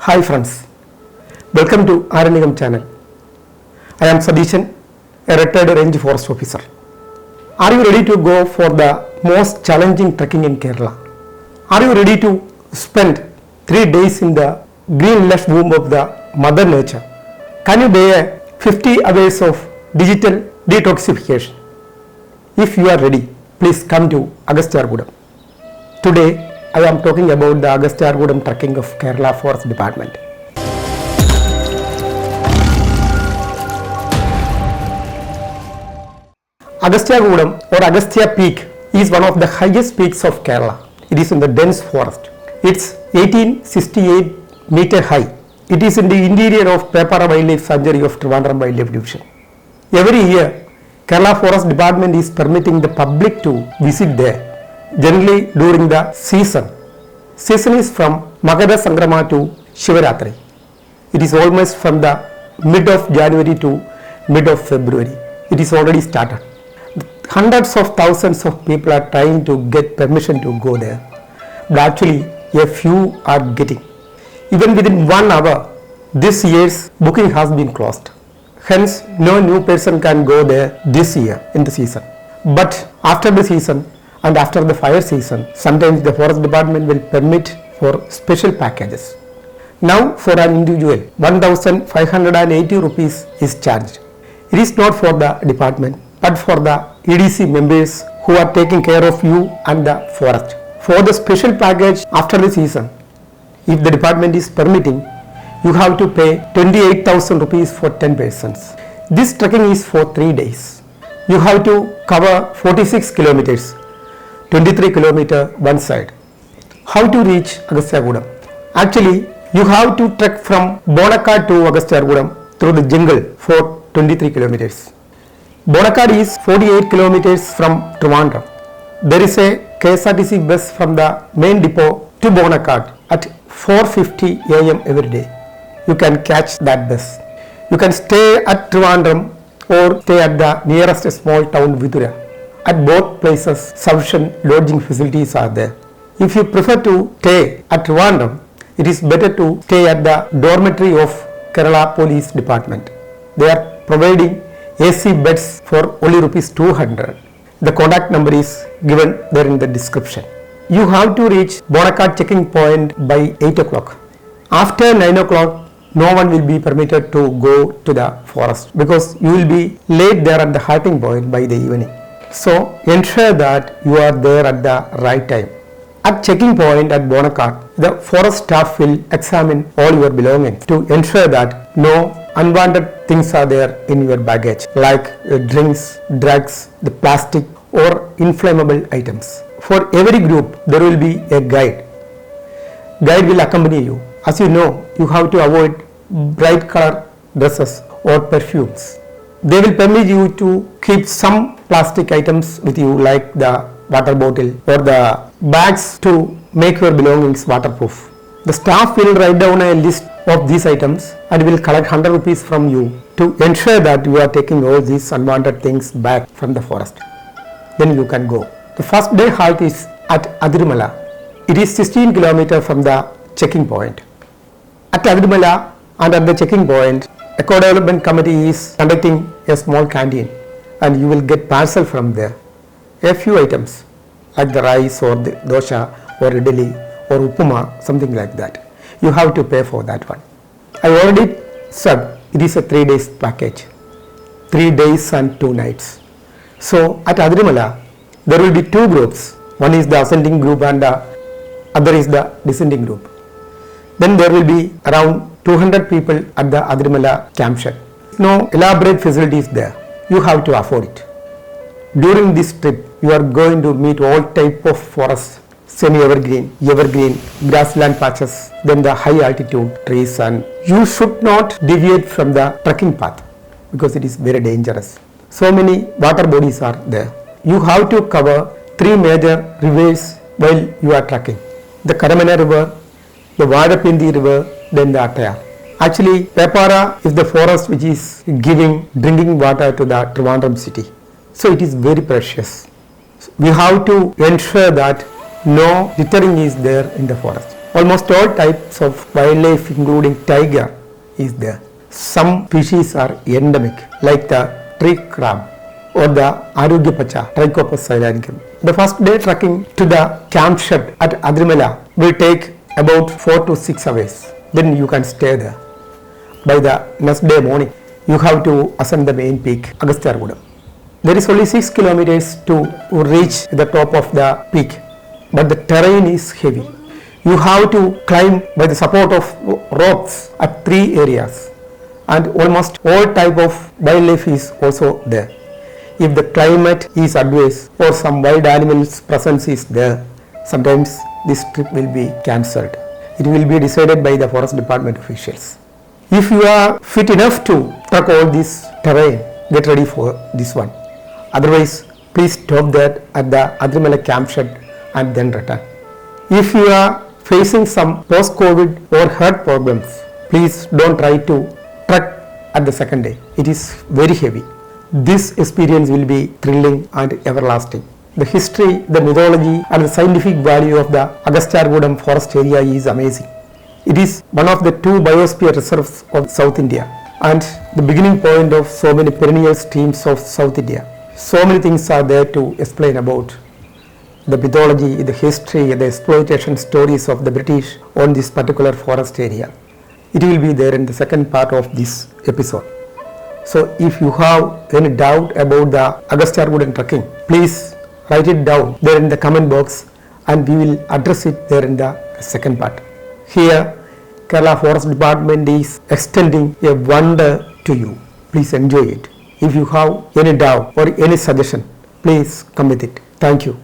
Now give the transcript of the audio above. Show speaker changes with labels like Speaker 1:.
Speaker 1: Hi friends, welcome to Aranyagam channel. I am Sadishan, a retired range forest officer. Are you ready to go for the most challenging trekking in Kerala? Are you ready to spend 3 days in the green lush womb of the mother nature? Can you bear 50 hours of digital detoxification? If you are ready, please come to Agasthyarkoodam. Today I am talking about the Agasthyarkoodam trekking of Kerala Forest Department. Agasthyarkoodam or Agastya Peak is one of the highest peaks of Kerala. It is in the dense forest. It's 1868 meter high. It is in the interior of Pepara Wildlife Sanctuary of Trivandrum Wildlife Division. Every year, Kerala Forest Department is permitting the public to visit there, generally during the season. Season is from Makara Sankrama to Shivaratri. It is almost from the mid of January to mid of February. It is already started. Hundreds of thousands of people are trying to get permission to go there, but actually a few are getting. Even within 1 hour, this year's booking has been closed. Hence, no new person can go there this year in the season. But after the season and after the fire season, sometimes the forest department will permit for special packages. Now for an individual, 1,580 rupees is charged. It is not for the department, but for the EDC members who are taking care of you and the forest. For the special package after the season, if the department is permitting, you have to pay 28,000 rupees for 10 persons. This trekking is for 3 days. You have to cover 46 kilometers, 23 km one side. How to reach Agasthyarkoodam? Actually, you have to trek from Bonakkad to Agasthyarkoodam through the jungle for 23 kilometers. Bonakkad is 48 kilometers from Trivandrum. There is a KSRTC bus from the main depot to Bonakkad at 4:50 am every day. You can catch that bus. You can stay at Trivandrum or stay at the nearest small town Vidura. At both places, sufficient lodging facilities are there. If you prefer to stay at Trivandrum, it is better to stay at the dormitory of Kerala Police Department. They are providing AC beds for only ₹200. The contact number is given there in the description. You have to reach Bonakkad checking point by 8 o'clock. After 9 o'clock, no one will be permitted to go to the forest because you will be late there at the halting point by the evening. So ensure that you are there at the right time. At checking point at Bonakkad, the forest staff will examine all your belongings to ensure that no unwanted things are there in your baggage like drinks, drugs, the plastic or inflammable items. For every group there will be a guide. Guide will accompany you. As you know, you have to avoid bright color dresses or perfumes. They will permit you to keep some plastic items with you like the water bottle or the bags to make your belongings waterproof. The staff will write down a list of these items and will collect 100 rupees from you to ensure that you are taking all these unwanted things back from the forest. Then you can go. The first day halt is at Adrimala. It is 16 km from the checking point. At Adrimala and at the checking point, Eco Development Committee is conducting a small canteen and you will get parcel from there. A few items like the rice or the dosha or idli or upuma, something like that. You have to pay for that one. I already said it is a 3 days package, 3 days and 2 nights. So at Adrimala, there will be 2 groups. One is the ascending group and the other is the descending group. Then there will be around 200 people at the Adrimala camp shed. No elaborate facilities there. You have to afford it. During this trip, you are going to meet all type of forests, semi-evergreen, evergreen, grassland patches, then the high altitude trees, and you should not deviate from the trekking path because it is very dangerous. So many water bodies are there. You have to cover 3 major rivers while you are trekking. The Karamana river, the Vadapindi river, then the Attaya. Actually, Pepara is the forest which is giving drinking water to the Trivandrum city. So it is very precious. We have to ensure that no littering is there in the forest. Almost all types of wildlife including tiger is there. Some species are endemic like the tree crab or the Arugyapacha Trichopus silencum. The first day trekking to the camp shed at Adrimala will take about 4 to 6 hours. Then you can stay there. By the next day morning, you have to ascend the main peak, Agasthyarkoodam. There is only 6 kilometers to reach the top of the peak, but the terrain is heavy. You have to climb by the support of ropes at 3 areas, and almost all type of wildlife is also there. If the climate is adverse or some wild animals presence is there, sometimes this trip will be cancelled. It will be decided by the forest department officials. If you are fit enough to trek all this terrain, get ready for this one. Otherwise, please stop there at the Adrimala camp shed and then return. If you are facing some post-COVID or heart problems, please don't try to trek at the second day. It is very heavy. This experience will be thrilling and everlasting. The history, the mythology and the scientific value of the Agasthyarkoodam forest area is amazing. It is one of the 2 biosphere reserves of South India and the beginning point of so many perennial streams of South India. So many things are there to explain about the mythology, the history, the exploitation stories of the British on this particular forest area. It will be there in the second part of this episode. So if you have any doubt about the Agasthyarkoodam trekking, please write it down there in the comment box and we will address it there in the second part. Here, Kerala Forest Department is extending a wonder to you. Please enjoy it. If you have any doubt or any suggestion, please come with it. Thank you.